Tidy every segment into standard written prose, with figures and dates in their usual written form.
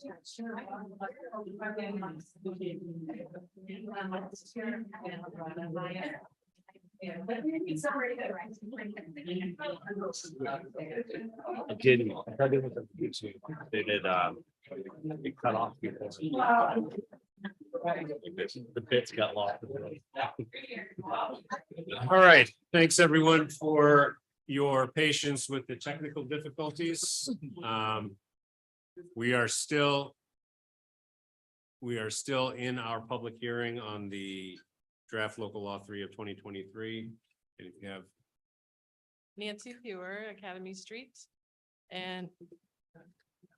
I didn't. I thought it was on YouTube. They did. They cut off people. The bits got lost. All right. Thanks everyone for your patience with the technical difficulties. We are still in our public hearing on the draft local law 3 of 2023. And if you have Nancy Fewer, Academy Street, and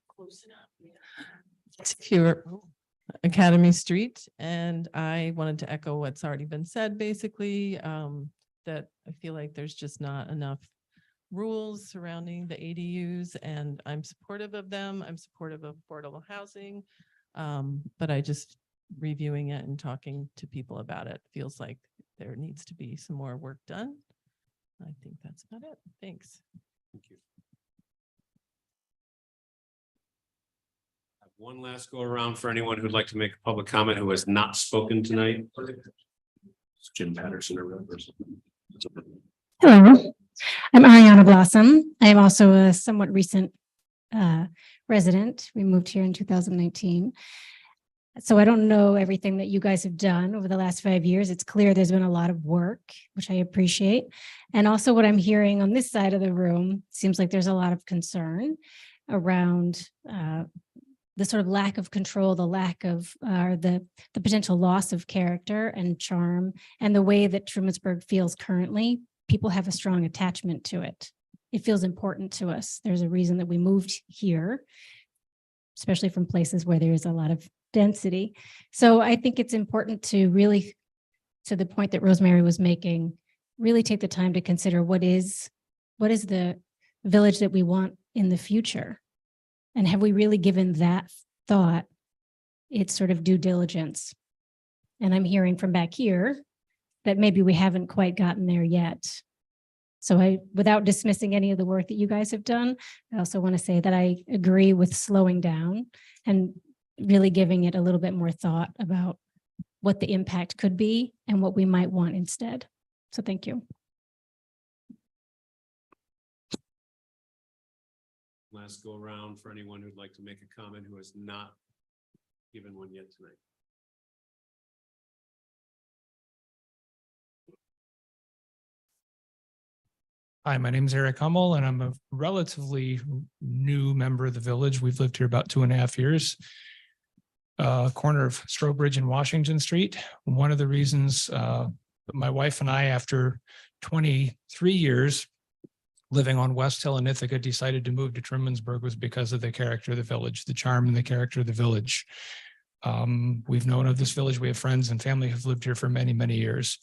close enough. Fewer, Academy Street, and I wanted to echo what's already been said, basically, that I feel like there's just not enough rules surrounding the ADUs, and I'm supportive of them. I'm supportive of affordable housing, but I just reviewing it and talking to people about it feels like there needs to be some more work done. I think that's about it. Thanks. Thank you. One last go around for anyone who'd like to make a public comment who has not spoken tonight. It's Jim Patterson or person. Hello, I'm Ariana Blossom. I am also a somewhat recent resident. We moved here in 2019. So I don't know everything that you guys have done over the last 5 years. It's clear there's been a lot of work, which I appreciate. And also what I'm hearing on this side of the room, seems like there's a lot of concern around the sort of lack of control, the lack of the potential loss of character and charm, and the way that Trumansburg feels currently. People have a strong attachment to it. It feels important to us. There's a reason that we moved here, especially from places where there's a lot of density. So I think it's important to really, to the point that Rosemary was making, really take the time to consider what is the village that we want in the future. And have we really given that thought its sort of due diligence? And I'm hearing from back here that maybe we haven't quite gotten there yet. So without dismissing any of the work that you guys have done, I also want to say that I agree with slowing down and really giving it a little bit more thought about what the impact could be and what we might want instead. So thank you. Last go around for anyone who'd like to make a comment who has not given one yet tonight. Hi, my name is Eric Hummel, and I'm a relatively new member of the village. We've lived here about 2.5 years. Corner of Strobridge and Washington Street. One of the reasons my wife and I, after 23 years living on West Hill in Ithaca, decided to move to Trumansburg was because of the character of the village, the charm and the character of the village. We've known of this village. We have friends and family who've lived here for many, many years.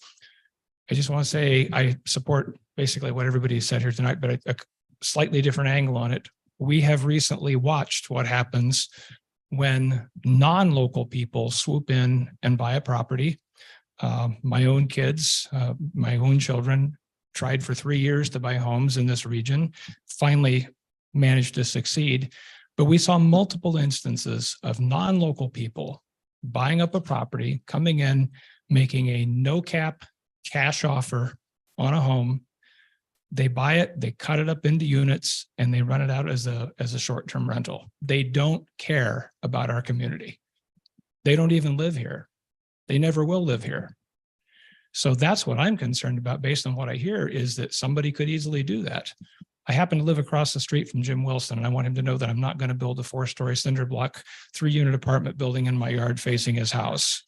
I just want to say I support basically what everybody said here tonight, but a slightly different angle on it. We have recently watched what happens when non-local people swoop in and buy a property. My own kids, my own children tried for 3 years to buy homes in this region, finally managed to succeed. But we saw multiple instances of non-local people buying up a property, coming in, making a no cap cash offer on a home. They buy it, they cut it up into units, and they run it out as a short-term rental. They don't care about our community. They don't even live here. They never will live here. So that's what I'm concerned about based on what I hear, is that somebody could easily do that. I happen to live across the street from Jim Wilson, and I want him to know that I'm not going to build a 4-story cinder block 3-unit apartment building in my yard facing his house.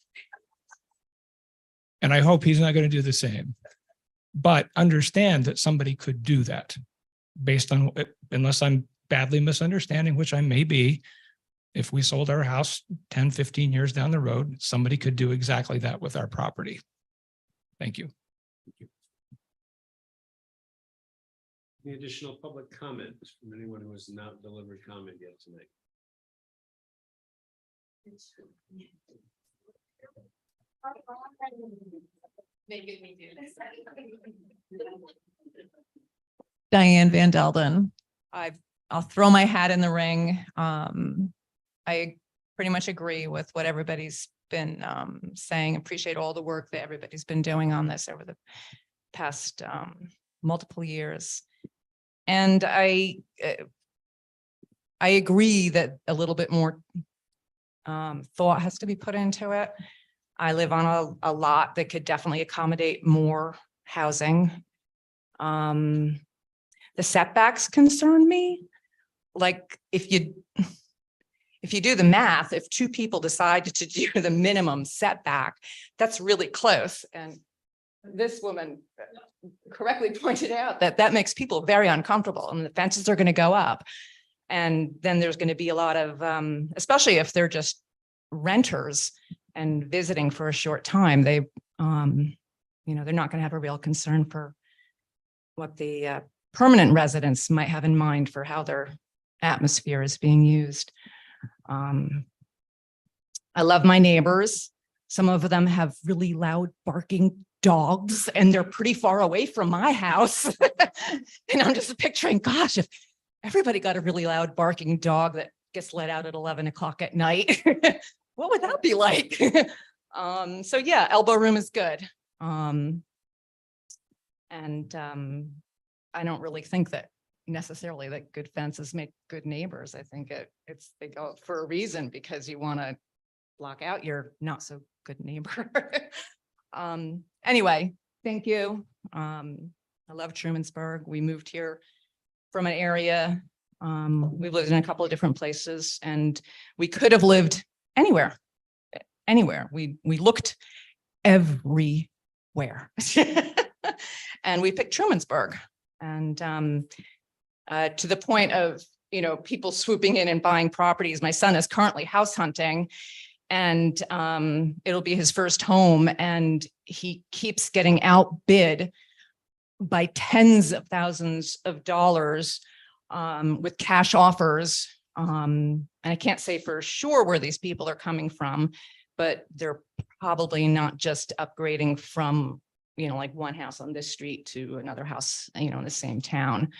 And I hope he's not going to do the same. But understand that somebody could do that based on, unless I'm badly misunderstanding, which I may be. If we sold our house 10, 15 years down the road, somebody could do exactly that with our property. Thank you. Any additional public comment from anyone who has not delivered comment yet tonight? Diane Van Delden. I'll throw my hat in the ring. I pretty much agree with what everybody's been saying. Appreciate all the work that everybody's been doing on this over the past multiple years. And I agree that a little bit more thought has to be put into it. I live on a lot that could definitely accommodate more housing. The setbacks concern me. Like if you do the math, if two people decide to do the minimum setback, that's really close. And this woman correctly pointed out that that makes people very uncomfortable and the fences are going to go up. And then there's going to be a lot of, especially if they're just renters and visiting for a short time, they, they're not going to have a real concern for what the permanent residents might have in mind for how their atmosphere is being used. I love my neighbors. Some of them have really loud barking dogs and they're pretty far away from my house. And I'm just picturing, gosh, if everybody got a really loud barking dog that gets let out at 11 o'clock at night, what would that be like? So yeah, elbow room is good. I don't really think that necessarily that good fences make good neighbors. I think they go for a reason because you want to block out your not so good neighbor. Anyway, thank you. I love Trumansburg. We moved here from an area. We've lived in a couple of different places and we could have lived anywhere. We looked everywhere. And we picked Trumansburg. And to the point of, people swooping in and buying properties. My son is currently house hunting and it'll be his first home. And he keeps getting outbid by tens of thousands of dollars with cash offers. And I can't say for sure where these people are coming from, but they're probably not just upgrading from like one house on this street to another house, in the same town.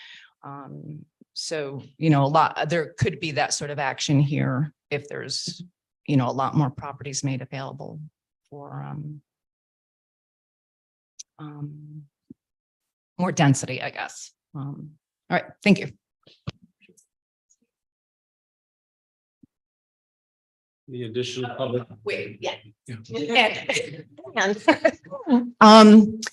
So, there could be that sort of action here if there's, a lot more properties made available for more density, I guess. All right, thank you. The additional public. Wait, yeah. Yeah. And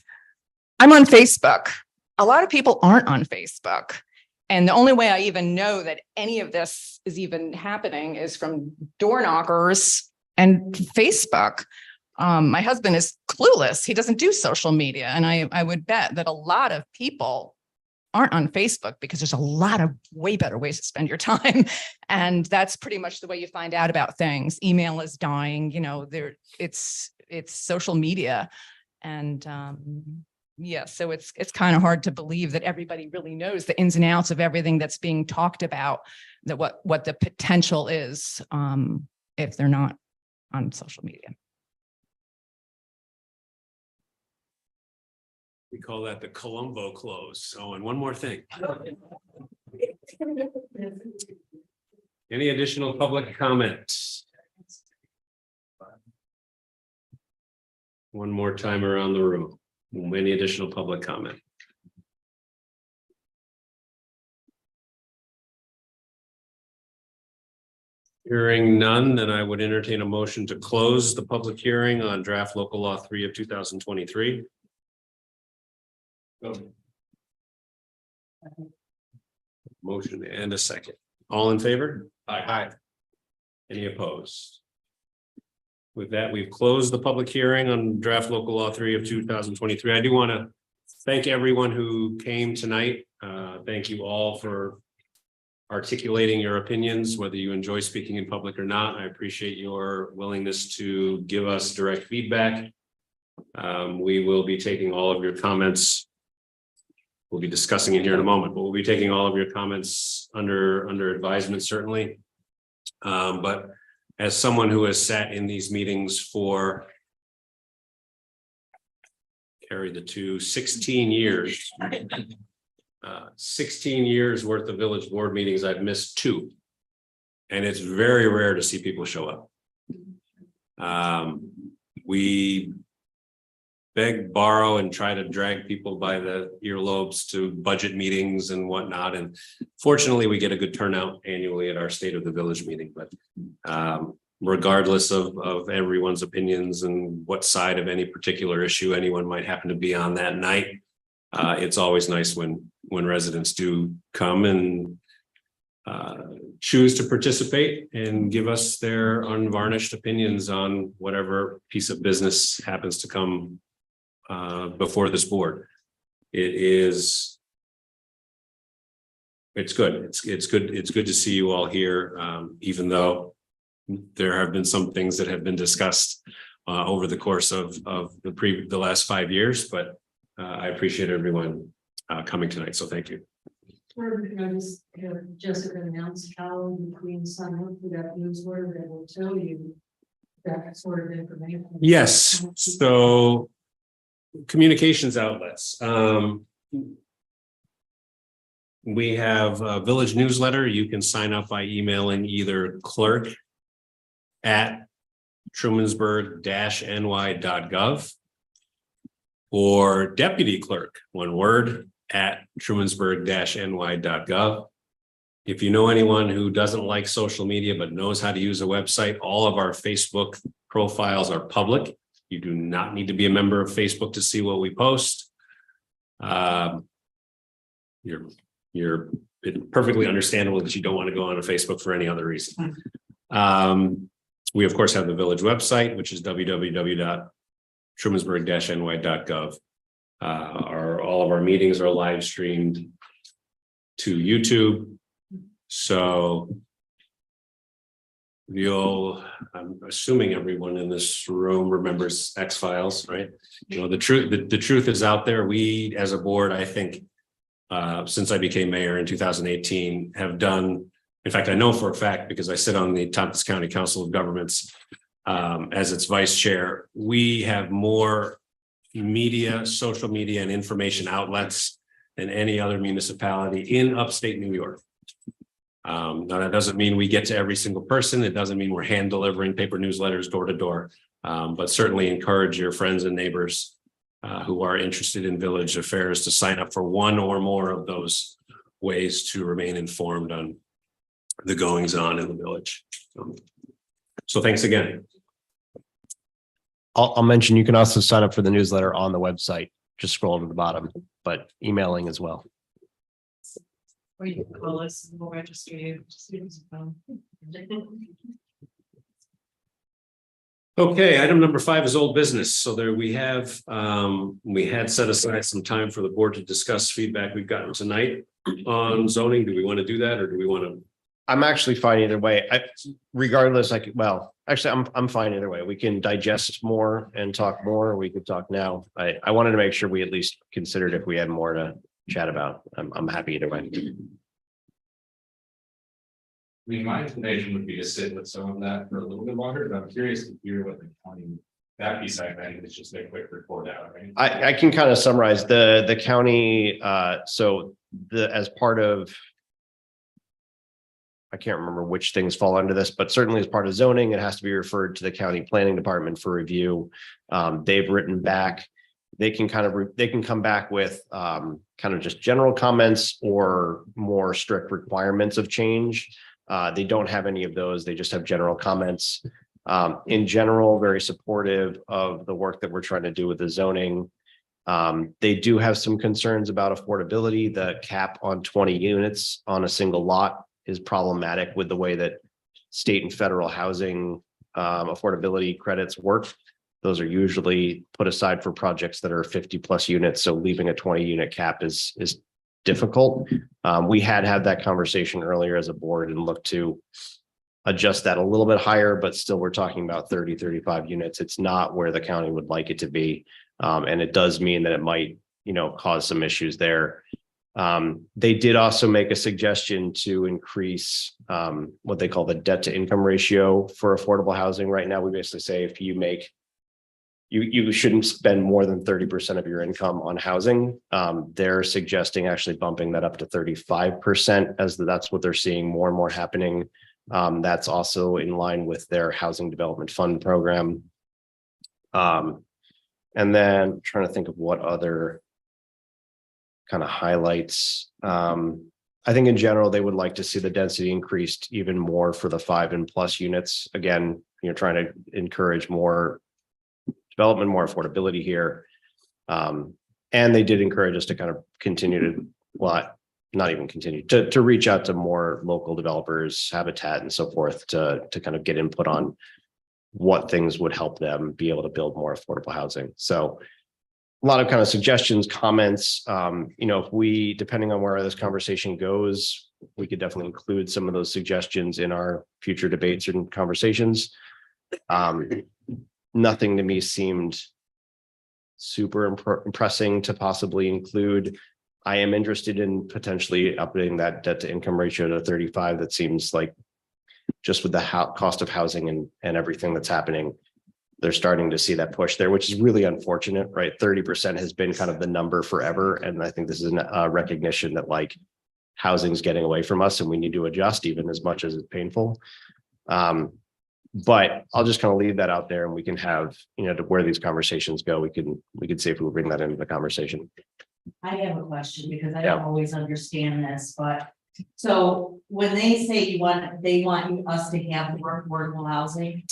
I'm on Facebook. A lot of people aren't on Facebook. And the only way I even know that any of this is even happening is from door knockers and Facebook. My husband is clueless. He doesn't do social media. And I would bet that a lot of people aren't on Facebook because there's a lot of way better ways to spend your time. And that's pretty much the way you find out about things. Email is dying, it's social media. And yeah, so it's kind of hard to believe that everybody really knows the ins and outs of everything that's being talked about, that what the potential is if they're not on social media. We call that the Columbo close. Oh, and one more thing. Any additional public comments? One more time around the room. Any additional public comment? Hearing none, then I would entertain a motion to close the public hearing on draft local law 3 of 2023. Motion and a second. All in favor? Aye. Any opposed? With that, we've closed the public hearing on draft local law 3 of 2023. I do want to thank everyone who came tonight. Thank you all for articulating your opinions, whether you enjoy speaking in public or not. I appreciate your willingness to give us direct feedback. We will be taking all of your comments. We'll be discussing it here in a moment, but we'll be taking all of your comments under advisement, certainly. But as someone who has sat in these meetings for 16 years, 16 years worth of village board meetings, I've missed 2. and it's very rare to see people show up. We beg, borrow, and try to drag people by the earlobes to budget meetings and whatnot. And fortunately, we get a good turnout annually at our State of the Village meeting. But regardless of everyone's opinions and what side of any particular issue anyone might happen to be on that night, it's always nice when residents do come and choose to participate and give us their unvarnished opinions on whatever piece of business happens to come before this board. It's good. It's good to see you all here, even though there have been some things that have been discussed over the course of the last 5 years, but I appreciate everyone coming tonight. So thank you. Jessica announced how you can sign up for that newsletter that will tell you that sort of information. Yes, so communications outlets. We have a village newsletter. You can sign up by emailing either clerk@trumansburg-ny.gov or deputy clerk, one word, @trumansburg-ny.gov. If you know anyone who doesn't like social media but knows how to use a website, all of our Facebook profiles are public. You do not need to be a member of Facebook to see what we post. It's perfectly understandable that you don't want to go on to Facebook for any other reason. We of course have the village website, which is www.trumansburg-ny.gov. All of our meetings are live streamed to YouTube. So I'm assuming everyone in this room remembers X-Files, right? You know, the truth is out there. We as a board, I think, since I became mayor in 2018, have done, in fact, I know for a fact because I sit on the Tompkins County Council of Governments as its vice chair, we have more media, social media, and information outlets than any other municipality in upstate New York. Now that doesn't mean we get to every single person. It doesn't mean we're hand delivering paper newsletters door to door, but certainly encourage your friends and neighbors who are interested in village affairs to sign up for one or more of those ways to remain informed on the goings on in the village. So thanks again. I'll mention you can also sign up for the newsletter on the website. Just scroll to the bottom, but emailing as well. Or you can call us and we'll register you. Okay, item number 5 is old business. So there we have, we had set aside some time for the board to discuss feedback we've gotten tonight on zoning. Do we want to do that or do we want to? I'm actually fine either way. Regardless, I'm fine either way. We can digest more and talk more. We could talk now. I wanted to make sure we at least considered if we had more to chat about. I'm happy either way. I mean, my inclination would be to sit with some of that for a little bit longer, but I'm curious to hear what the county, that piece I think is just a quick report out, right? I can kind of summarize the county. So as part of, I can't remember which things fall under this, but certainly as part of zoning, it has to be referred to the county planning department for review. They've written back. They can come back with kind of just general comments or more strict requirements of change. They don't have any of those. They just have general comments. In general, very supportive of the work that we're trying to do with the zoning. They do have some concerns about affordability. The cap on 20 units on a single lot is problematic with the way that state and federal housing affordability credits work. Those are usually put aside for projects that are 50 plus units. So leaving a 20 unit cap is difficult. We had that conversation earlier as a board and looked to adjust that a little bit higher, but still we're talking about 30, 35 units. It's not where the county would like it to be. And it does mean that it might, cause some issues there. They did also make a suggestion to increase what they call the debt to income ratio for affordable housing. Right now, we basically say if you make you shouldn't spend more than 30% of your income on housing. They're suggesting actually bumping that up to 35% as that's what they're seeing more and more happening That's also in line with their Housing Development Fund program. And then I'm trying to think of what other kind of highlights. I think in general, they would like to see the density increased even more for the 5 and plus units. Again, you're trying to encourage more development, more affordability here. And they did encourage us to kind of continue to, well, not even continue to reach out to more local developers, Habitat and so forth to kind of get input on what things would help them be able to build more affordable housing. So a lot of kind of suggestions, comments, if we, depending on where this conversation goes, we could definitely include some of those suggestions in our future debates and conversations. Nothing to me seemed super impressing to possibly include. I am interested in potentially updating that debt to income ratio to 35. That seems like just with the cost of housing and everything that's happening, they're starting to see that push there, which is really unfortunate, right? 30% has been kind of the number forever. And I think this is a recognition that like housing's getting away from us and we need to adjust even as much as it's painful. But I'll just kind of leave that out there and we can have, to where these conversations go, we could see if we bring that into the conversation. I have a question because I Yeah. don't always understand this, but so when they say they want us to have more affordable housing,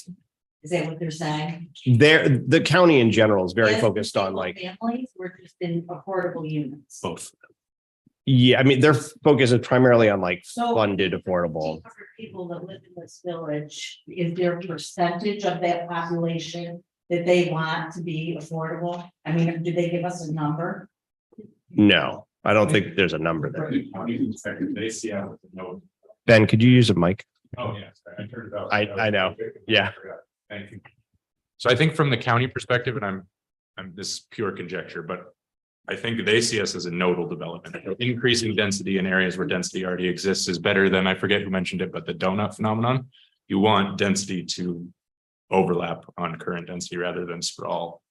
is that what they're saying? The county in general is very Yes, focused on single like, families, we're just in affordable units. Both. yeah, I mean, their focus is primarily on like So- funded affordable. For people that live in this village, is there a percentage of that population that they want to be affordable? I mean, do they give us a number? No, I don't think there's a number there. The county inspector, they see out with the note. Ben, could you use a mic? Oh, yes, I turned it off. I know. Yeah. Thank you. So I think from the county perspective, and I'm this is pure conjecture, but I think they see us as a nodal development. Increasing density in areas where density already exists is better than, I forget who mentioned it, but the donut phenomenon. You want density to overlap on current density rather than sprawl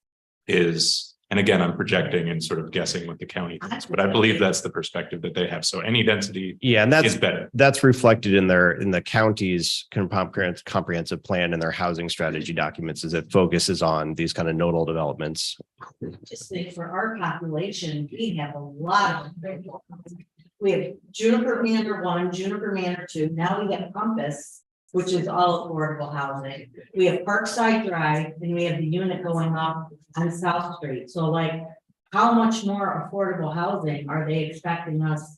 is, and again, I'm projecting and sort of guessing what the county thinks, but I believe that's the perspective that they have. So any density Yeah, and is better. that's reflected in the county's comprehensive plan and their housing strategy documents, is it focuses on these kind of nodal developments. Just think for our population, we have a lot of. We have Juniper Manor 1, Juniper Manor 2, now we have Compass, which is all affordable housing. We have Parkside Drive, and we have the unit going up on South Street. So like, how much more affordable housing are they expecting us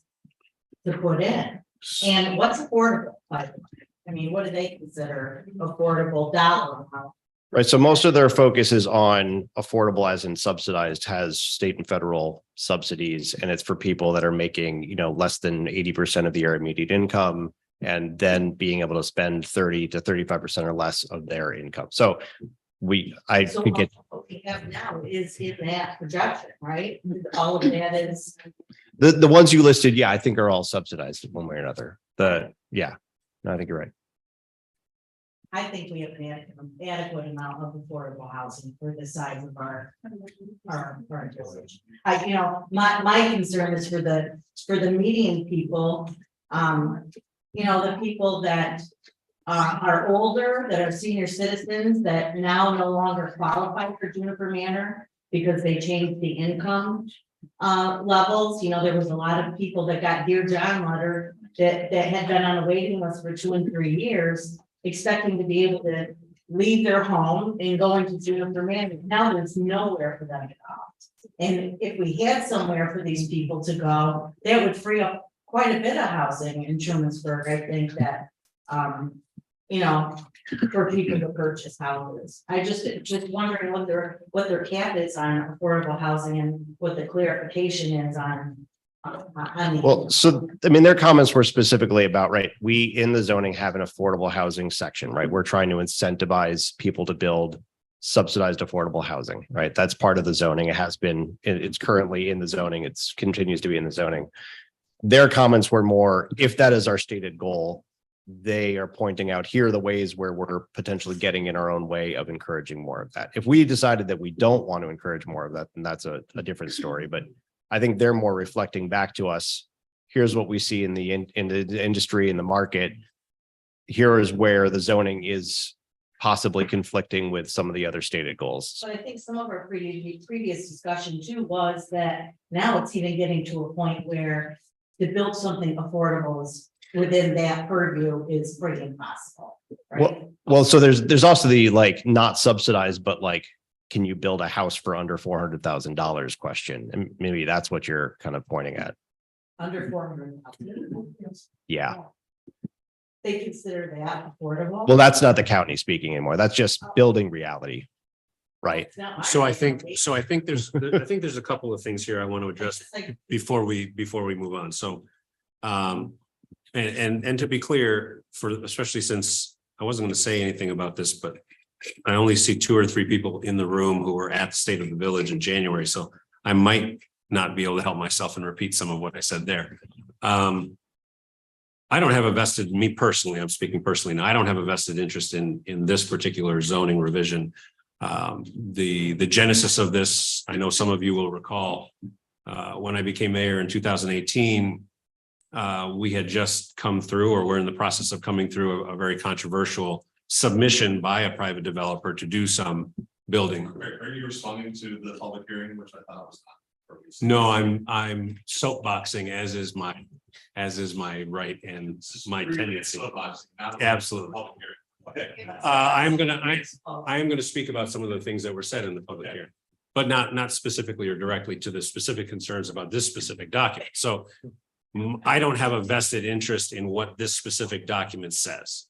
to put in? And what's affordable? Like, I mean, what do they consider affordable dollar amount? Right, so most of their focus is on affordable as in subsidized, has state and federal subsidies, and it's for people that are making, less than 80% of their immediate income, and then being able to spend 30 to 35% or less of their income. So I So could get what we have now is in that projection, right? All of that is, the ones you listed, yeah, I think are all subsidized in one way or another. No, I think you're right. I think we have an adequate amount of affordable housing for the size of our village. My concern is for the median people, the people that are older, that are senior citizens that now no longer qualify for Juniper Manor because they changed the income levels. There was a lot of people that got Dear John letter that had been on a waiting list for 2 and 3 years, expecting to be able to leave their home and go into Juniper Manor. Now there's nowhere for them to go. And if we had somewhere for these people to go, that would free up quite a bit of housing in Trumansburg. I think that, for people to purchase houses. I just wondering what their cap is on affordable housing and what the clarification is on. Well, so, I mean, their comments were specifically about, right, we in the zoning have an affordable housing section, right? We're trying to incentivize people to build subsidized affordable housing, right? That's part of the zoning. It has been, it's currently in the zoning. It's continues to be in the zoning. Their comments were more, if that is our stated goal, they are pointing out here are the ways where we're potentially getting in our own way of encouraging more of that. If we decided that we don't want to encourage more of that, then that's a different story. But I think they're more reflecting back to us. Here's what we see in the industry, in the market. here is where the zoning is possibly conflicting with some of the other stated goals. But I think some of our previous discussion too was that now it's even getting to a point where to build something affordable is within that purview is pretty impossible, right? Well, so there's also the like not subsidized, but like, can you build a house for under $400,000 question? And maybe that's what you're kind of pointing at. Under 400. Yeah. They consider that affordable. Well, that's not the county speaking anymore. That's just building reality. Right. It's not my So I think recommendation. there's a couple of things here I want to address It's like, before we move on. So, and to be clear, especially since I wasn't going to say anything about this, but I only see 2 or 3 people in the room who were at the State of the Village in January, so I might not be able to help myself and repeat some of what I said there. I don't have a vested, me personally, I'm speaking personally now, I don't have a vested interest in this particular zoning revision. The genesis of this, I know some of you will recall, when I became mayor in 2018, we had just come through, or we're in the process of coming through a very controversial submission by a private developer to do some building. Are you responding to the public hearing, which I thought was not? No, I'm soapboxing, as is my right and my tendency. Absolutely. I am going to speak about some of the things that were said in the public hearing, but not specifically or directly to the specific concerns about this specific document. So I don't have a vested interest in what this specific document says.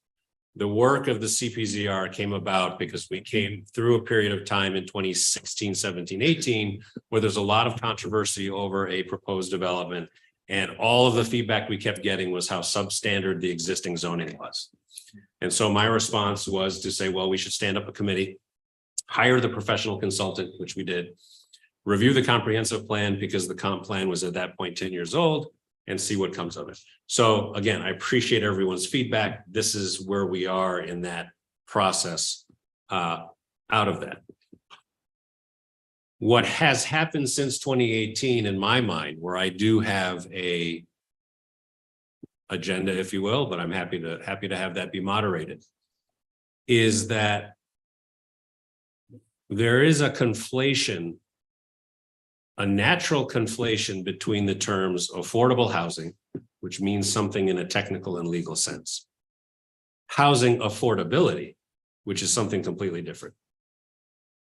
The work of the CPZR came about because we came through a period of time in 2016, 17, 18, where there's a lot of controversy over a proposed development. And all of the feedback we kept getting was how substandard the existing zoning was. And so my response was to say, well, we should stand up a committee, hire the professional consultant, which we did, review the comprehensive plan because the comp plan was at that point 10 years old, and see what comes of it. So again, I appreciate everyone's feedback. This is where we are in that process out of that. What has happened since 2018 in my mind, where I do have a agenda, if you will, but I'm happy to have that be moderated, is that there is a conflation, a natural conflation between the terms affordable housing, which means something in a technical and legal sense, housing affordability, which is something completely different,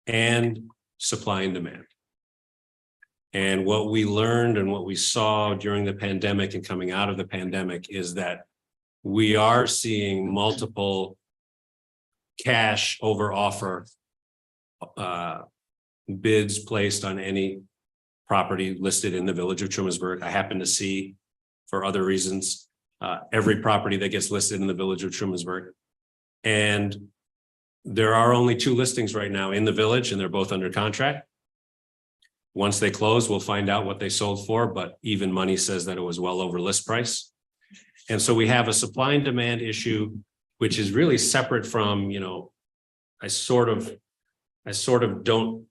and supply and demand. And what we learned and what we saw during the pandemic and coming out of the pandemic is that we are seeing multiple cash over offer bids placed on any property listed in the village of Trumansburg. I happen to see, for other reasons, every property that gets listed in the village of Trumansburg. And there are only 2 listings right now in the village, and they're both under contract. Once they close, we'll find out what they sold for, but even money says that it was well over list price. And so we have a supply and demand issue, which is really separate from, I sort of don't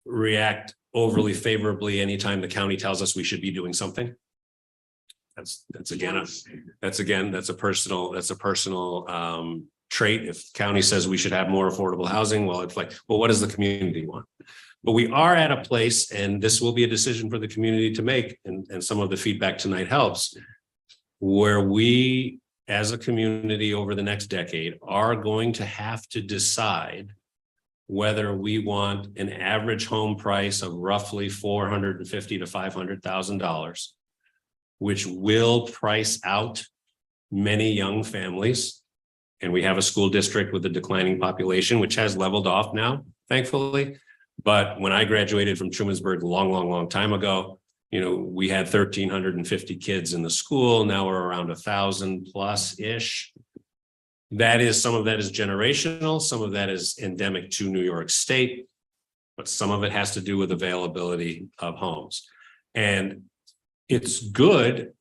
react overly favorably anytime the county tells us we should be doing something. That's a personal trait. If county says we should have more affordable housing, well, it's like, well, what does the community want? But we are at a place, and this will be a decision for the community to make, and some of the feedback tonight helps, where we as a community over the next decade are going to have to decide whether we want an average home price of roughly $450,000 to $500,000, which will price out many young families. And we have a school district with a declining population, which has leveled off now, thankfully. But when I graduated from Trumansburg a long time ago, we had 1,350 kids in the school. Now we're around 1,000 plus ish. Some of that is generational. Some of that is endemic to New York State, but some of it has to do with availability of homes. And it's good.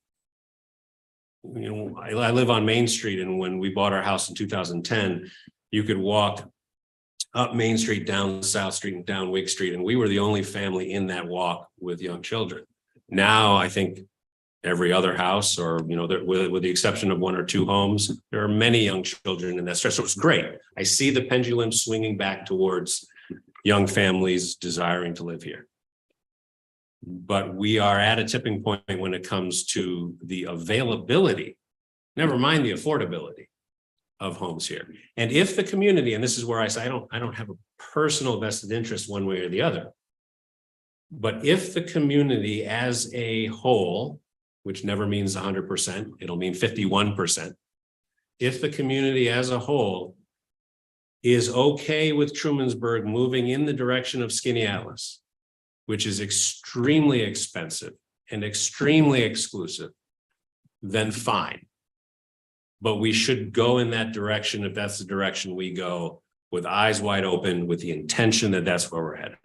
I live on Main Street, and when we bought our house in 2010, you could walk up Main Street, down South Street, and down Wig Street, and we were the only family in that walk with young children. Now, I think every other house, or, with the exception of one or two homes, there are many young children in that stress. So it's great. I see the pendulum swinging back towards young families desiring to live here. But we are at a tipping point when it comes to the availability, never mind the affordability of homes here. And if the community, and this is where I say, I don't have a personal vested interest one way or the other. But if the community as a whole, which never means 100%, it'll mean 51%. If the community as a whole is okay with Trumansburg moving in the direction of Skaneateles, which is extremely expensive and extremely exclusive, then fine. But we should go in that direction if that's the direction we go, with eyes wide open, with the intention that that's where we're headed.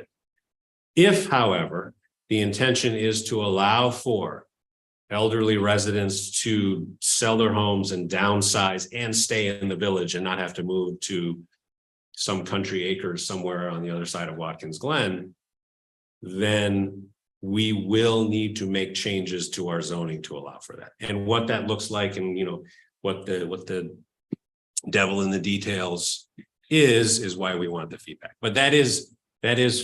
If, however, the intention is to allow for elderly residents to sell their homes and downsize and stay in the village and not have to move to some country acres somewhere on the other side of Watkins Glen, then we will need to make changes to our zoning to allow for that. And what that looks like, and what the devil in the details is why we want the feedback. But that is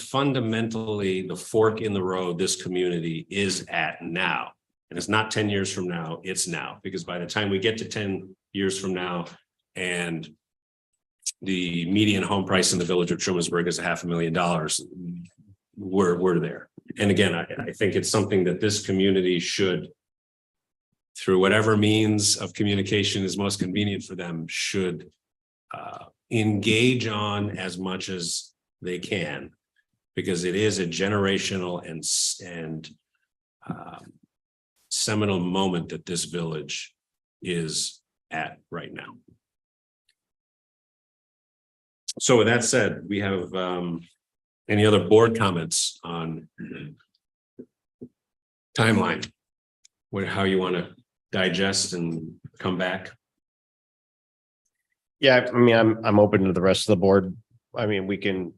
fundamentally the fork in the road this community is at now. And it's not 10 years from now, it's now. Because by the time we get to 10 years from now, and the median home price in the village of Trumansburg is $500,000, we're there. And again, I think it's something that this community should, through whatever means of communication is most convenient for them, should engage on as much as they can, because it is a generational and seminal moment that this village is at right now. So with that said, we have any other board comments on timeline? How you want to digest and come back? Yeah, I mean, I'm open to the rest of the board. I mean, we can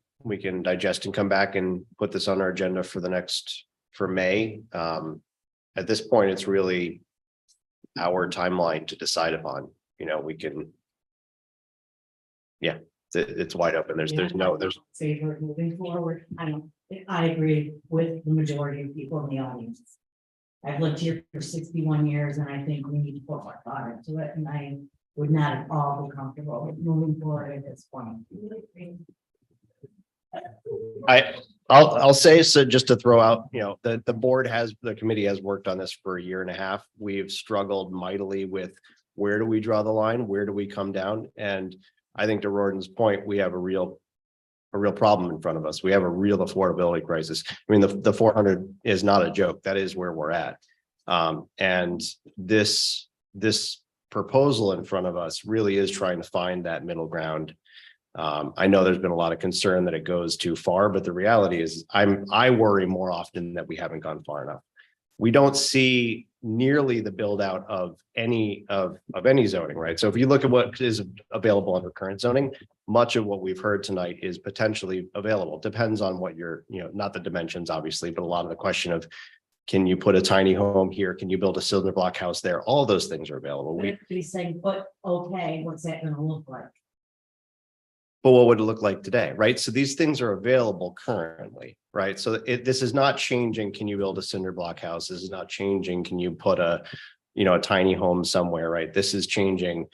digest and come back and put this on our agenda for May. At this point, it's really our timeline to decide upon. We can. Yeah, it's wide open. There's Favor of moving forward. I agree with the majority of people in the audience. I've lived here for 61 years, and I think we need to put more thought into it, and I would not at all be comfortable with moving forward at this point. I'll say, so just to throw out, the committee has worked on this for 1.5 years. We've struggled mightily with where do we draw the line? Where do we come down? And I think to Rorden's point, we have a real problem in front of us. We have a real affordability crisis. I mean, the 400 is not a joke. That is where we're at. And this proposal in front of us really is trying to find that middle ground. I know there's been a lot of concern that it goes too far, but the reality is I worry more often that we haven't gone far enough. We don't see nearly the build out of any zoning, right? So if you look at what is available under current zoning, much of what we've heard tonight is potentially available. Depends on what you're, not the dimensions, obviously, but a lot of the question of, can you put a tiny home here? Can you build a cinder block house there? All those things are available. He's saying, but okay, what's that going to look like? But what would it look like today, right? So these things are available currently, right? So this is not changing. Can you build a cinder block house? This is not changing. Can you put a tiny home somewhere, right? This is changing.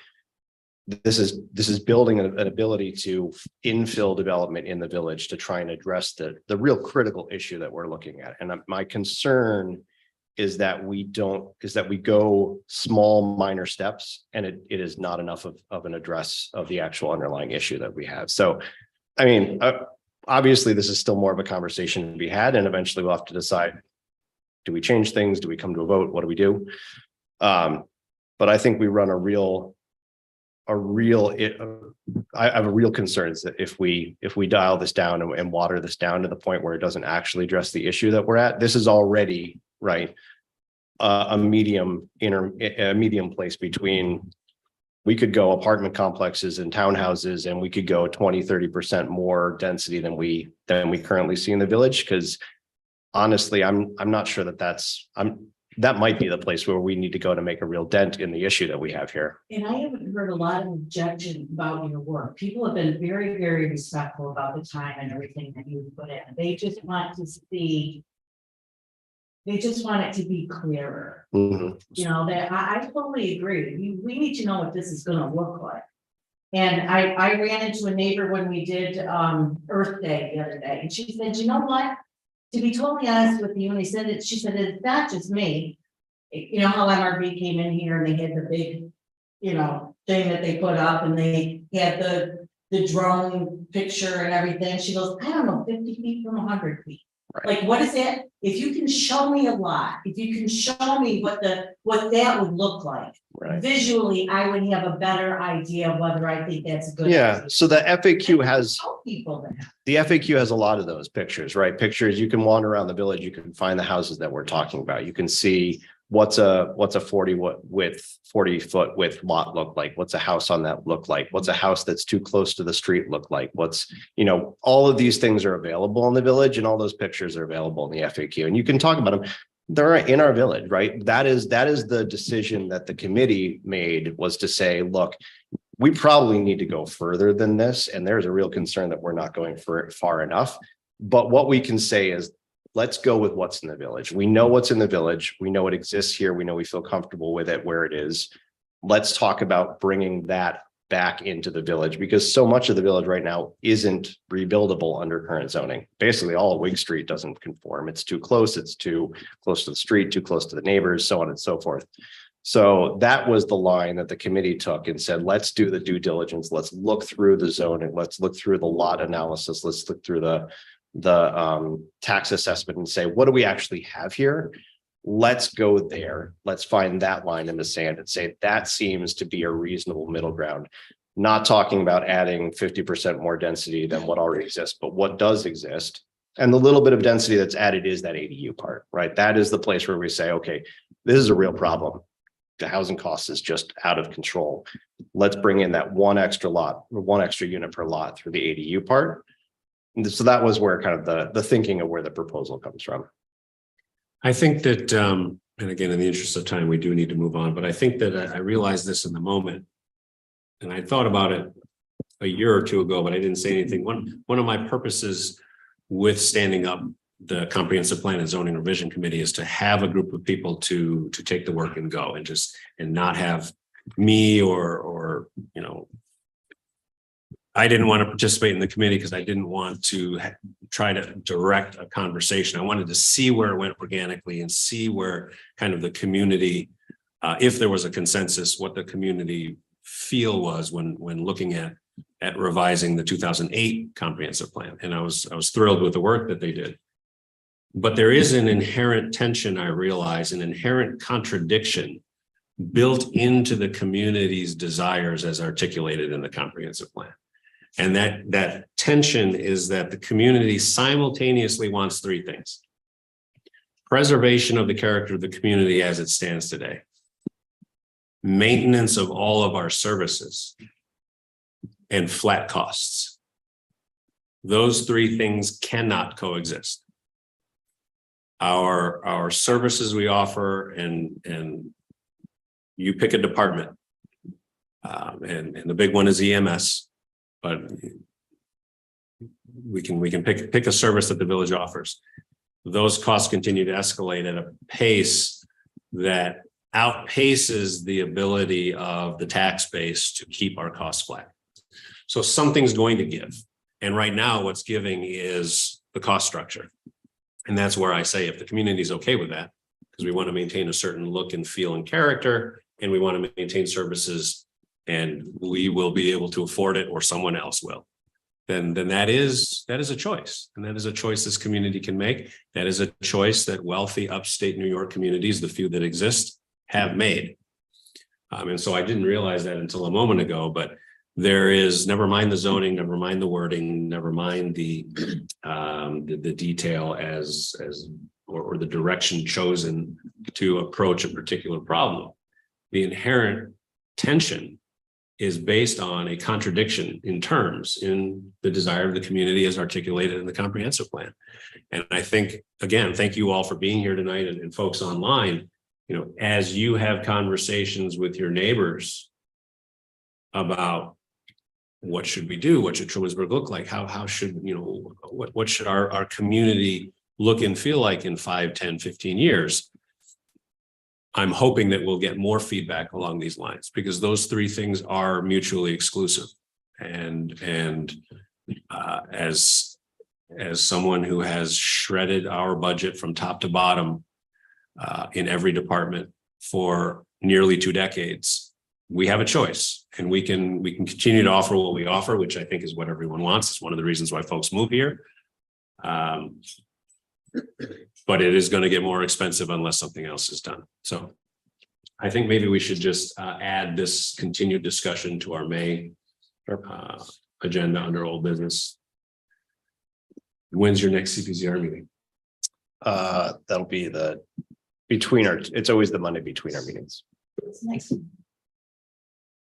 This is building an ability to infill development in the village to try and address the real critical issue that we're looking at. And my concern is that we go small, minor steps, and it is not enough of an address of the actual underlying issue that we have. So, I mean, obviously this is still more of a conversation to be had, and eventually we'll have to decide, do we change things? Do we come to a vote? What do we do? But I think we run I have a real concern is that if we dial this down and water this down to the point where it doesn't actually address the issue that we're at, this is already right. A medium place between, we could go apartment complexes and townhouses, and we could go 20-30% more density than we currently see in the village. Because honestly, I'm not sure that might be the place where we need to go to make a real dent in the issue that we have here. And I haven't heard a lot of objection about your work. People have been very, very respectful about the time and everything that you put in. They just want to see. They just want it to be clearer. Mhm. You know, that I totally agree. We need to know what this is gonna look like. And I ran into a neighbor when we did Earth Day the other day, and she said, you know what? To be totally honest with you, and they said it, she said, it's not just me. You know how MRB came in here and they had the big, you know, thing that they put up and they had the drone picture and everything. She goes, I don't know, 50 feet from 100 feet. Right. Like, what is that? If you can show me a lot, if you can show me what that would look like. Right. Visually, I would have a better idea of whether I think that's a good. Yeah, idea. so the FAQ has, Show people that. the FAQ has a lot of those pictures, right? Pictures, you can wander around the village, you can find the houses that we're talking about. You can see what's a 40 foot width lot look like? What's a house on that look like? What's a house that's too close to the street look like? What's, you know, all of these things are available in the village and all those pictures are available in the FAQ and you can talk about them. They're in our village, right? That is the decision that the committee made, was to say, look, we probably need to go further than this. And there's a real concern that we're not going far enough. But what we can say is, let's go with what's in the village. We know what's in the village. We know it exists here. We know we feel comfortable with it where it is. Let's talk about bringing that back into the village, because so much of the village right now isn't rebuildable under current zoning. Basically, all of Wig Street doesn't conform. It's too close. It's too close to the street, too close to the neighbors, so on and so forth. So that was the line that the committee took and said, let's do the due diligence. Let's look through the zoning. Let's look through the lot analysis. Let's look through the tax assessment and say, what do we actually have here? Let's go there. Let's find that line in the sand and say that seems to be a reasonable middle ground. Not talking about adding 50% more density than what already exists, but what does exist. And the little bit of density that's added is that ADU part, right? That is the place where we say, okay, this is a real problem. The housing cost is just out of control. Let's bring in that one extra lot, one extra unit per lot through the ADU part. And so that was where kind of the thinking of where the proposal comes from. I think that, and again, in the interest of time, we do need to move on, but I think that I realized this in the moment. And I thought about it a year or two ago, but I didn't say anything. One of my purposes with standing up the Comprehensive Plan and Zoning Revision Committee is to have a group of people to take the work and go and not have me or you know, I didn't want to participate in the committee because I didn't want to try to direct a conversation. I wanted to see where it went organically and see where kind of the community, if there was a consensus, what the community feel was when looking at revising the 2008 comprehensive plan. And I was thrilled with the work that they did. But there is an inherent tension, I realize, an inherent contradiction built into the community's desires as articulated in the comprehensive plan. And that tension is that the community simultaneously wants three things: preservation of the character of the community as it stands today, maintenance of all of our services, and flat costs. Those three things cannot coexist. Our services we offer, and you pick a department, and the big one is EMS. But we can pick a service that the village offers. Those costs continue to escalate at a pace that outpaces the ability of the tax base to keep our costs flat. So something's going to give. And right now what's giving is the cost structure. And that's where I say, if the community is okay with that, because we want to maintain a certain look and feel and character, and we want to maintain services, and we will be able to afford it, or someone else will, then that is a choice. And that is a choice this community can make. That is a choice that wealthy upstate New York communities, the few that exist, have made. And so I didn't realize that until a moment ago, but there is, never mind the zoning, never mind the wording, never mind the detail or the direction chosen to approach a particular problem. The inherent tension is based on a contradiction in terms in the desire of the community as articulated in the comprehensive plan. And I think, again, thank you all for being here tonight, and folks online. as you have conversations with your neighbors about what should we do? What should Trumansburg look like? How should, what should our community look and feel like in 5, 10, 15 years? I'm hoping that we'll get more feedback along these lines because those three things are mutually exclusive. And as someone who has shredded our budget from top to bottom in every department for nearly 2 decades, we have a choice, and we can continue to offer what we offer, which I think is what everyone wants. It's one of the reasons why folks move here. But it is going to get more expensive unless something else is done. So I think maybe we should just add this continued discussion to our May agenda under old business. When's your next CPZR meeting? That'll be it's always the Monday between our meetings. Next.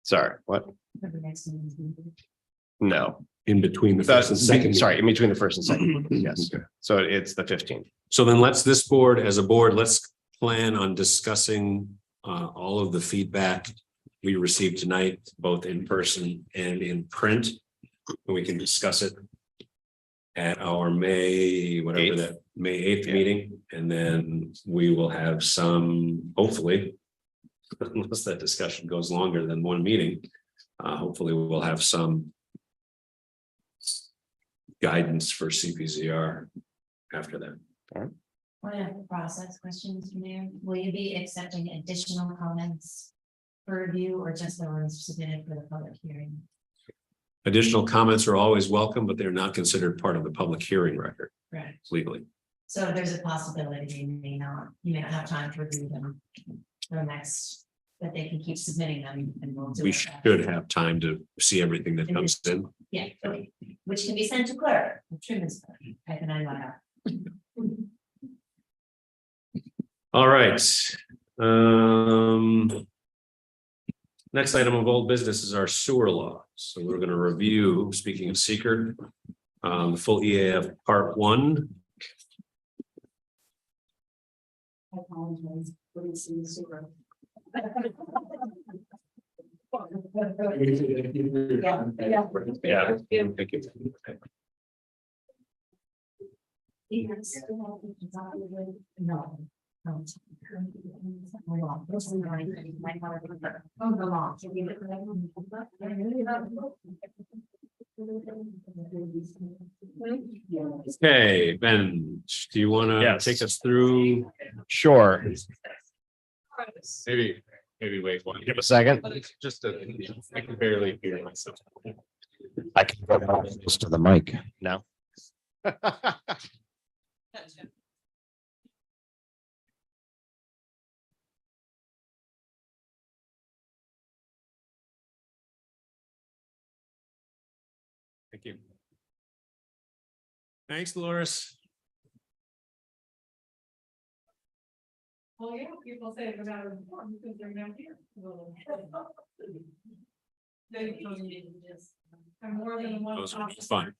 Sorry, what? No. In between the first and second. Sorry, in between the first and second. Yes. So it's the 15th. So then this board, as a board, let's plan on discussing all of the feedback we received tonight, both in person and in print. And we can discuss it at our May 8th meeting. And then we will have some, hopefully, unless that discussion goes longer than one meeting, hopefully we'll have some guidance for CPZR after that. All right. One of the process questions, Mr. Mayor, will you be accepting additional comments for review or just the ones submitted for the public hearing? Additional comments are always welcome, but they're not considered part of the public hearing record Right. legally. So there's a possibility you may not have time to review them for next, but they can keep submitting them and we'll do We it. should have time to see everything that comes in. Yeah, okay, which can be sent to clerk, Trumansburg, type an out. All right. Next item of old business is our sewer law. So we're going to review, speaking of seeker, the full EAF part 1. I apologize. Couldn't see the sewer. Yeah. Thank you. No. Okay, Ben, do you want to Yes. take us through? Sure. Maybe wait one. Give a second. Just I can barely hear myself. I can go close to the mic now. Thank you. Thanks, Dolores. Well, yeah, people say it's about important because they're not here. I'm more than one. Those are fun.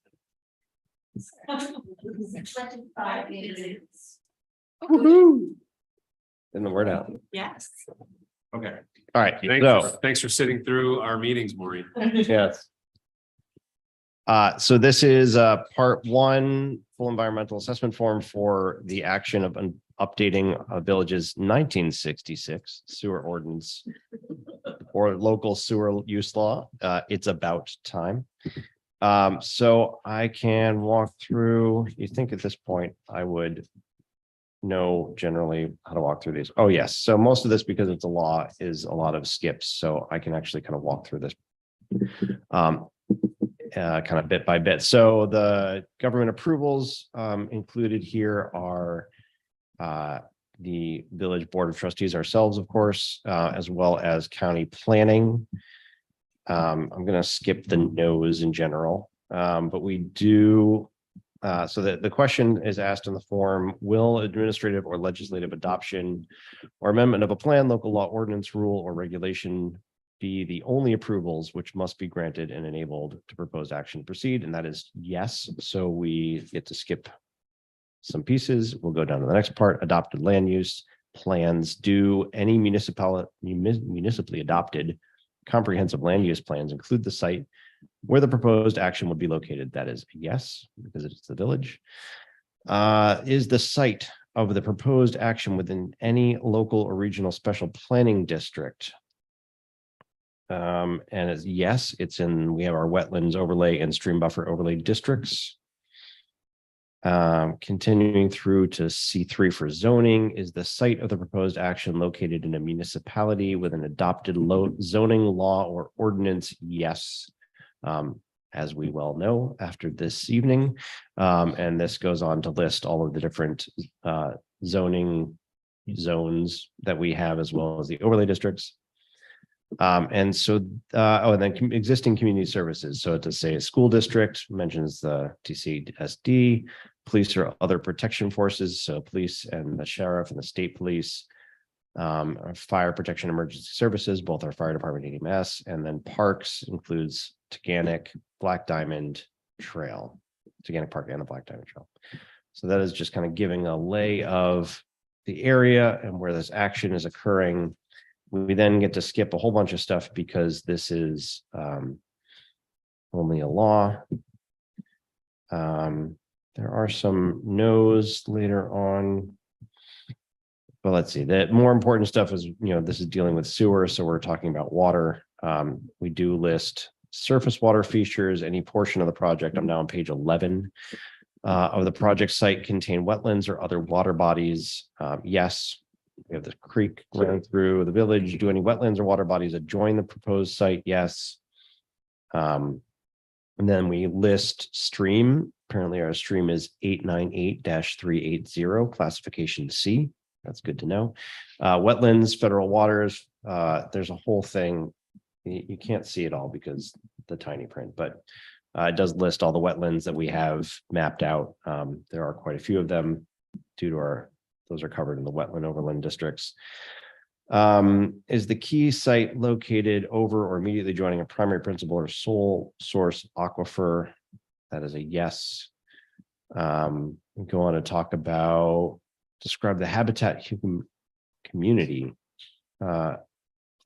25 minutes. Woohoo. Getting the word out. Yes. Okay. All right. Thanks for sitting through our meetings, Maureen. Yes. So this is part 1, full environmental assessment form for the action of updating a village's 1966 sewer ordinance or local sewer use law. It's about time. So I can walk through, you think at this point I would know generally how to walk through these. Oh, yes. So most of this, because it's a law, is a lot of skips. So I can actually kind of walk through this kind of bit by bit. So the government approvals included here are the village board of trustees ourselves, of course, as well as county planning. I'm going to skip the no's in general, but we do. So the question is asked in the form: will administrative or legislative adoption or amendment of a plan, local law, ordinance, rule, or regulation be the only approvals which must be granted and enabled to proposed action proceed? And that is yes. So we get to skip some pieces. We'll go down to the next part: adopted land use. plans do any municipally adopted comprehensive land use plans include the site where the proposed action would be located? That is a yes, because it's the village. Is the site of the proposed action within any local or regional special planning district? And it's yes, it's in, we have our wetlands overlay and stream buffer overlay districts. Continuing through to C3 for zoning, is the site of the proposed action located in a municipality with an adopted zoning law or ordinance? Yes. As we well know after this evening. And this goes on to list all of the different zoning zones that we have, as well as the overlay districts. And so, and then existing community services. So to say a school district mentions the TCSD, police or other protection forces. So police and the sheriff and the state police, fire protection emergency services, both our fire department EMS, and then parks includes Taganic, Black Diamond Trail, Taganic Park and the Black Diamond Trail. So that is just kind of giving a lay of the area and where this action is occurring. We then get to skip a whole bunch of stuff because this is only a law. There are some no's later on. But let's see, that more important stuff is, this is dealing with sewer. So we're talking about water. We do list surface water features, any portion of the project. I'm now on page 11 of the project site contain wetlands or other water bodies. Yes. We have the creek running through the village. Do any wetlands or water bodies adjoin the proposed site? Yes. And then we list stream. Apparently our stream is 898-380, classification C. That's good to know. Wetlands, federal waters. There's a whole thing. You can't see it all because the tiny print, but it does list all the wetlands that we have mapped out. There are quite a few of them due to those are covered in the wetland overland districts. Is the key site located over or immediately joining a primary principal or sole source aquifer? That is a yes. Go on to talk about, describe the habitat community. The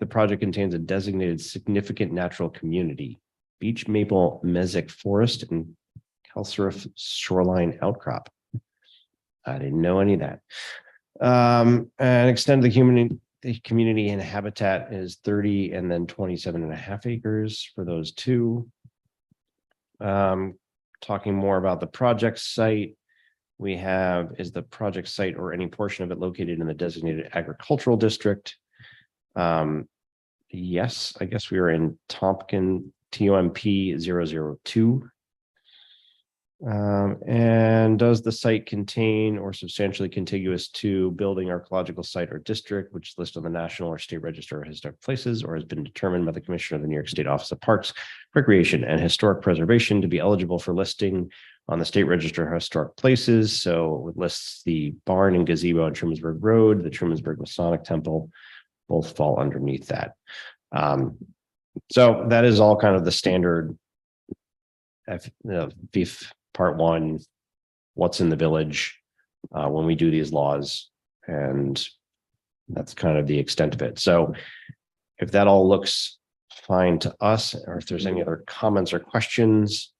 project contains a designated significant natural community, beech maple mesic forest and calcareous shoreline outcrop. I didn't know any of that. And extend the community and habitat is 30 and then 27.5 acres for those two. Talking more about the project site, we have, is the project site or any portion of it located in the designated agricultural district? Yes, I guess we are in Tompkin TOMP 002. And does the site contain or substantially contiguous to building, archaeological site or district, which is listed on the National or State Register of Historic Places or has been determined by the Commissioner of the New York State Office of Parks, Recreation, and Historic Preservation to be eligible for listing on the State Register of Historic Places? So it lists the barn and gazebo on Trumansburg Road, the Trumansburg Masonic Temple, both fall underneath that. So that is all kind of the standard beef part one, what's in the village when we do these laws, and that's kind of the extent of it. So if that all looks fine to us, or if there's any other comments or questions,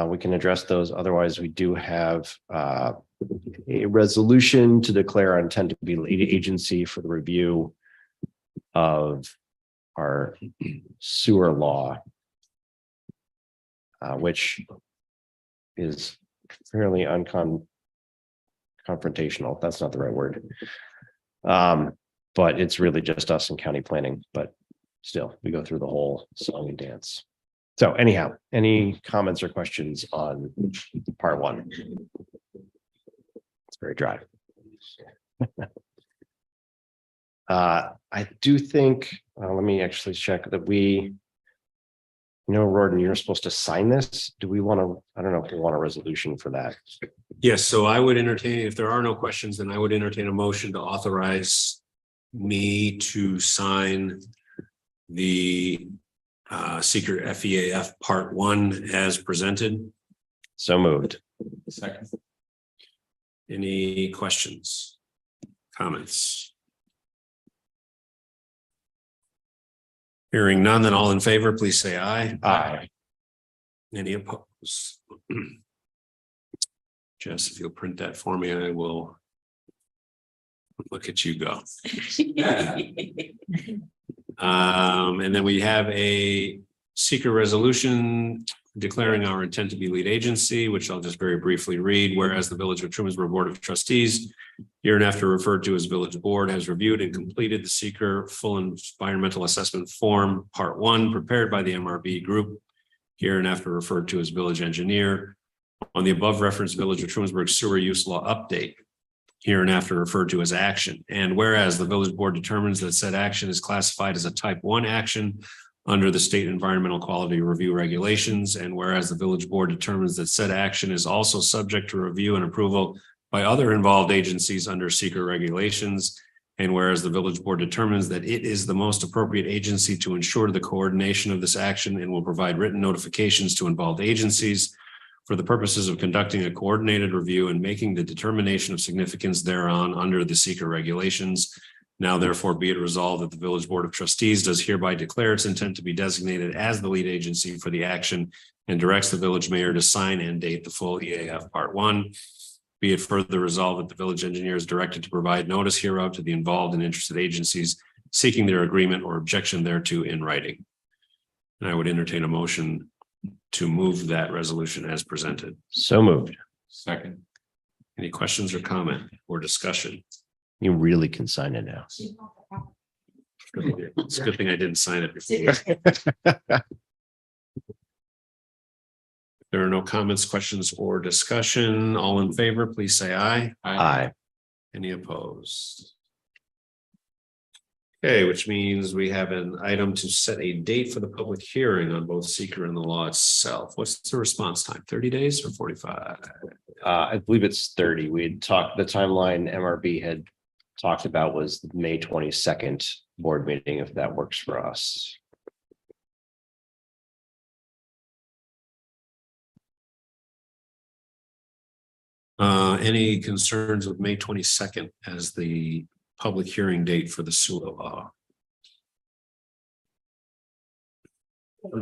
we can address those. Otherwise, we do have a resolution to declare our intent to be lead agency for the review of our sewer law, which is fairly confrontational. That's not the right word. But it's really just us and county planning, but still we go through the whole song and dance. So anyhow, any comments or questions on part one? It's very dry. I do think, let me actually check that we, Rorden, you're supposed to sign this. Do we want to, I don't know if we want a resolution for that. Yes, so I would entertain, if there are no questions, then I would entertain a motion to authorize me to sign the secret FEAF part one as presented. So moved. Second. Any questions? Comments? Hearing none, then all in favor, please say aye. Aye. Any opposed? Jess, if you'll print that for me, I will. Look at you go. And then we have a secret resolution declaring our intent to be lead agency, which I'll just very briefly read. Whereas the Village of Trumansburg Board of Trustees, hereinafter referred to as Village Board, has reviewed and completed the seeker full environmental assessment form, Part 1, prepared by the MRB Group, hereinafter referred to as Village Engineer, on the above referenced Village of Trumansburg Sewer Use Law Update, hereinafter referred to as action. And whereas the Village Board determines that said action is classified as a Type 1 action under the State Environmental Quality Review Regulations, and whereas the Village Board determines that said action is also subject to review and approval by other involved agencies under secret regulations, and whereas the Village Board determines that it is the most appropriate agency to ensure the coordination of this action and will provide written notifications to involved agencies for the purposes of conducting a coordinated review and making the determination of significance thereon under the secret regulations. Now therefore be it resolved that the Village Board of Trustees does hereby declare its intent to be designated as the lead agency for the action and directs the village mayor to sign and date the full EAF Part 1. Be it further resolved that the village engineer is directed to provide notice hereof to the involved and interested agencies seeking their agreement or objection thereto in writing. And I would entertain a motion to move that resolution as presented. So moved. Second. Any questions or comment or discussion? You really can sign it now. It's a good thing I didn't sign it before. There are no comments, questions, or discussion. All in favor, please say aye. Aye. Any opposed? Okay, which means we have an item to set a date for the public hearing on both seeker and the law itself. What's the response time? 30 days or 45? I believe it's 30. We had talked, the timeline MRB had talked about was the May 22nd board meeting, if that works for us. Any concerns with May 22nd as the public hearing date for the sewer law?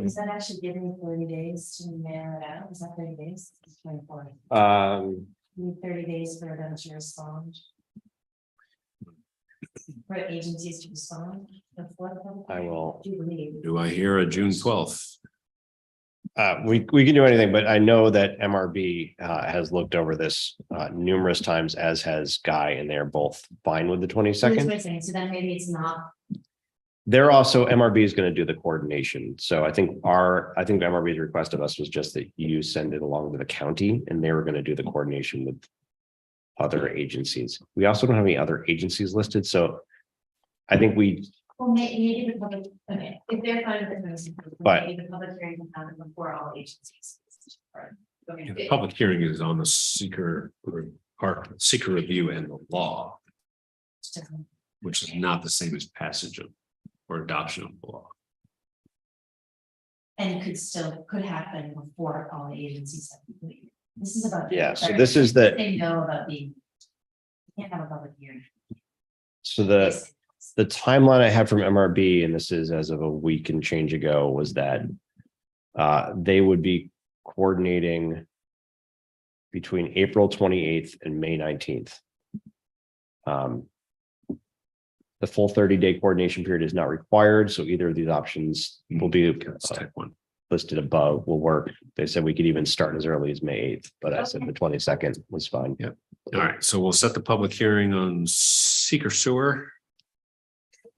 Is that actually giving 30 days to mail it out? Is that 30 days? It's 24. You need 30 days for them to respond. For agencies to respond. I will. Do I hear a June 12th? We can do anything, but I know that MRB has looked over this numerous times, as has Guy, and they're both fine with the 22nd. So then maybe it's not. They're also, MRB is going to do the coordination. So I think MRB's request of us was just that you send it along to the county, and they were going to do the coordination with other agencies. We also don't have any other agencies listed, so I think we. Well, maybe the public, okay, if they're fine with it, But- maybe the public hearing can happen before all agencies. The public hearing is on the seeker review and the law, which is not the same as passage of or adoption of the law. And could happen before all the agencies have completed. This is about. Yeah, so this is the- They know about you can't have a public hearing. So the timeline I had from MRB, and this is as of a week and change ago, was that they would be coordinating between April 28th and May 19th. The full 30-day coordination period is not required, so either of these options will be Type 1. listed above will work. They said we could even start as early as May 8th, but I said the 22nd was fine. Yep. All right, so we'll set the public hearing on seeker sewer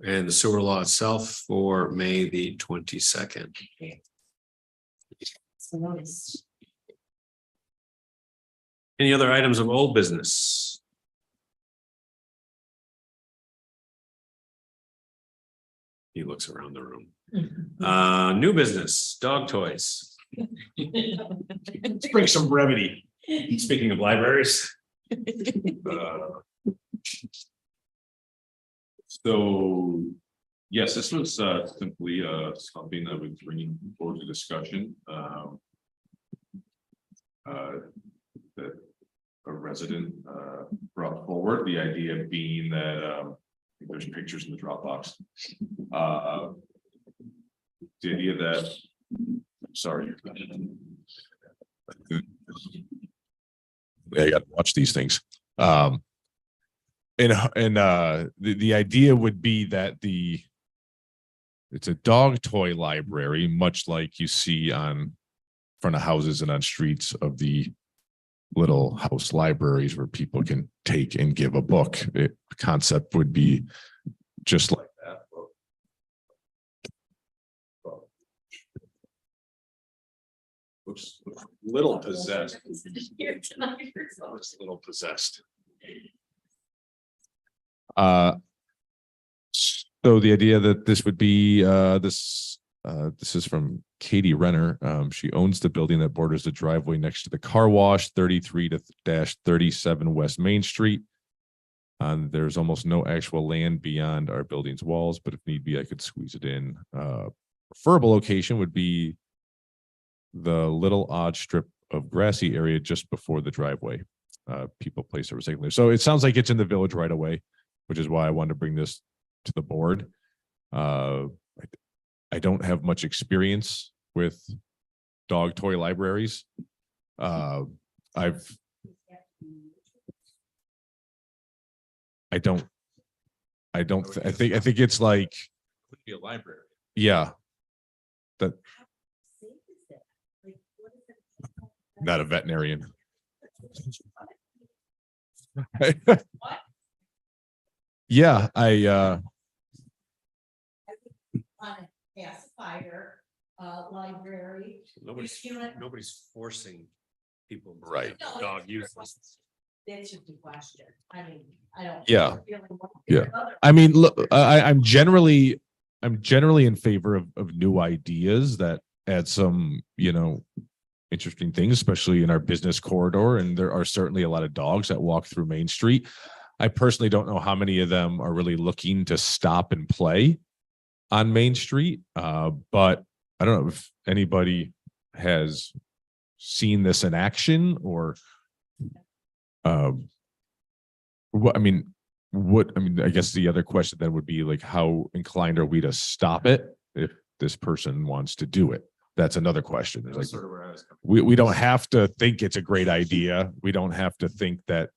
and the sewer law itself for May the 22nd. So notice. Any other items of old business? He looks around the room. New business, dog toys. Let's bring some brevity. Speaking of libraries. So, yes, this was simply something that was bringing forward to discussion. That a resident brought forward forward, the idea being that, there's pictures in the Dropbox. The idea that, sorry. I got to watch these things. The idea would be that it's a dog toy library, much like you see on front of houses and on streets of the little house libraries where people can take and give a book. The concept would be just like that. Looks a little possessed. Here tonight. Looks a little possessed. So the idea that this would be this is from Katie Renner. She owns the building that borders the driveway next to the car wash, 33-37 West Main Street. There's almost no actual land beyond our building's walls, but if need be, I could squeeze it in. Preferable location would be the little odd strip of grassy area just before the driveway. People place their recycling there. So it sounds like it's in the village right away, which is why I wanted to bring this to the board. I don't have much experience with dog toy libraries. I think it's like, Could be a library. yeah. That not a veterinarian. Yeah, On a pacifier, library. Nobody's You know what? forcing people. to Right. have Dog use. That's just a question. I mean, I don't. Yeah. really want to Yeah. hear other- I mean, look, I'm generally in favor of new ideas that add some, interesting things, especially in our business corridor. And there are certainly a lot of dogs that walk through Main Street. I personally don't know how many of them are really looking to stop and play on Main Street. But I don't know if anybody has seen this in action or I guess the other question then would be like, how inclined are we to stop it if this person wants to do it? That's another question. There's That's like, sort of where I was coming. we don't have to think it's a great idea. We don't have to think that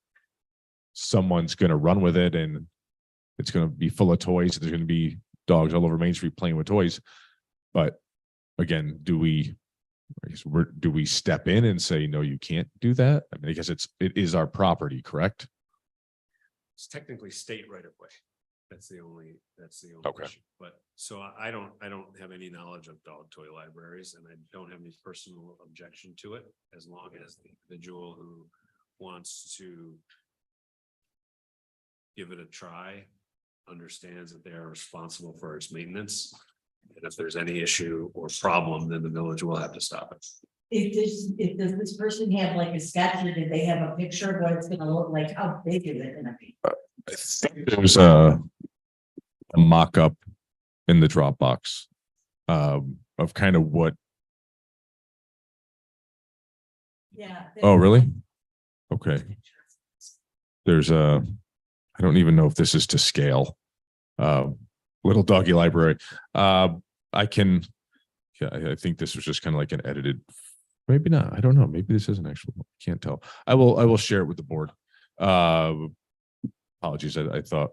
someone's going to run with it and it's going to be full of toys. There's going to be dogs all over Main Street playing with toys. But again, do we step in and say, no, you can't do that? I mean, I guess it is our property, correct? It's technically state right of way. That's the only Okay. issue. But so I don't have any knowledge of dog toy libraries and I don't have any personal objection to it as long as the individual who wants to give it a try understands that they are responsible for its maintenance. And if there's any issue or problem, then the village will have to stop it. Does this person have like a sketch or did they have a picture of what it's gonna look like? How big is it gonna be? I think there's a mock-up in the Dropbox of kind of what. Yeah. Oh, really? Okay. There's I don't even know if this is to scale. Little doggy library. I think this was just kind of like an edited, maybe not. I don't know. Maybe this is an actual, can't tell. I will share it with the board. Apologies. I thought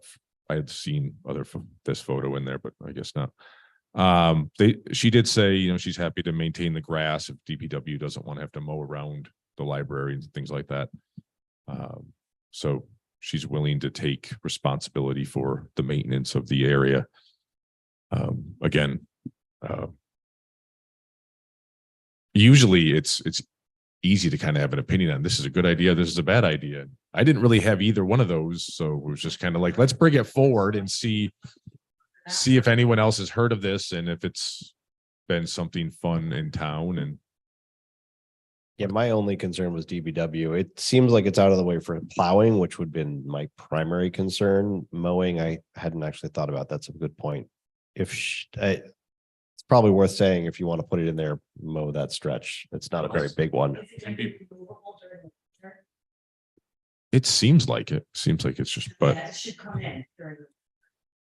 I had seen this photo in there, but I guess not. She did say, she's happy to maintain the grass if DPW doesn't want to have to mow around the library and things like that. So she's willing to take responsibility for the maintenance of the area. Again, usually it's easy to kind of have an opinion on this is a good idea, this is a bad idea. I didn't really have either one of those, so it was just kind of like, let's bring it forward and see if anyone else has heard of this and if it's been something fun in town. And Yeah, my only concern was DBW. It seems like it's out of the way for plowing, which would have been my primary concern. Mowing, I hadn't actually thought about. That's a good point. It's probably worth saying if you want to put it in there, mow that stretch. It's not a very big one. And be- It seems like it. Seems like it's just, but Yeah, it should come in during,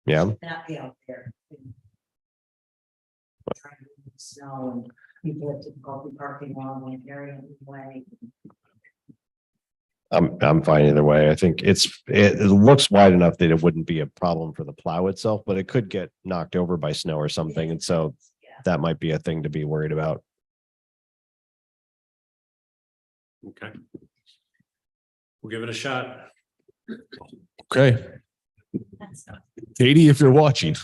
Yeah, not be out there. Trying to move snow and people have difficulty parking along one area anyway. I'm fine either way. I think it looks wide enough that it wouldn't be a problem for the plow itself, but it could get knocked over by snow or something. And so Yeah. that might be a thing to be worried about. Okay. We'll give it a shot. okay. Katie, if you're watching,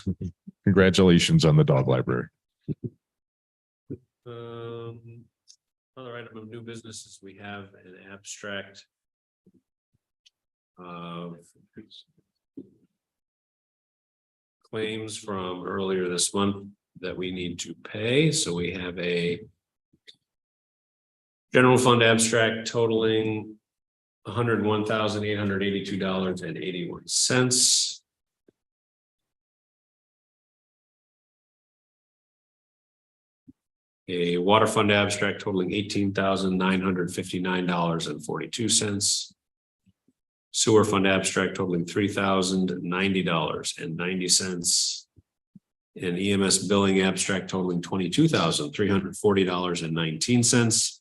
congratulations on the dog library. Another item of new business is we have an abstract of claims from earlier this month that we need to pay. So we have a general fund abstract totaling $101,882.81. A water fund abstract totaling $18,959.42. Sewer fund abstract totaling $3,090.90. An EMS billing abstract totaling $22,340.19.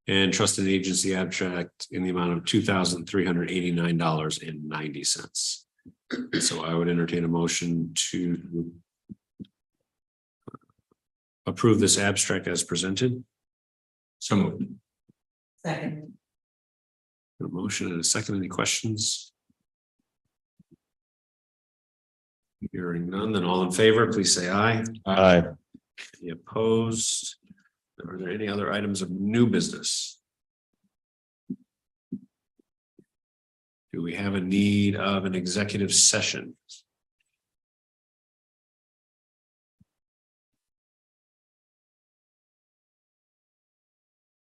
And trusted agency abstract in the amount of $2,389.90. So I would entertain a motion to approve this abstract as presented. So moved. Second. A motion and a second. Any questions? Hearing none, then all in favor, please say aye. Aye. Any opposed? Are there any other items of new business? Do we have a need of an executive session?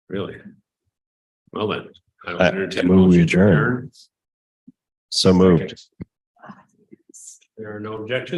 Really? Well then. I will entertain a move we motion to adjourn. So moved. There are no objections.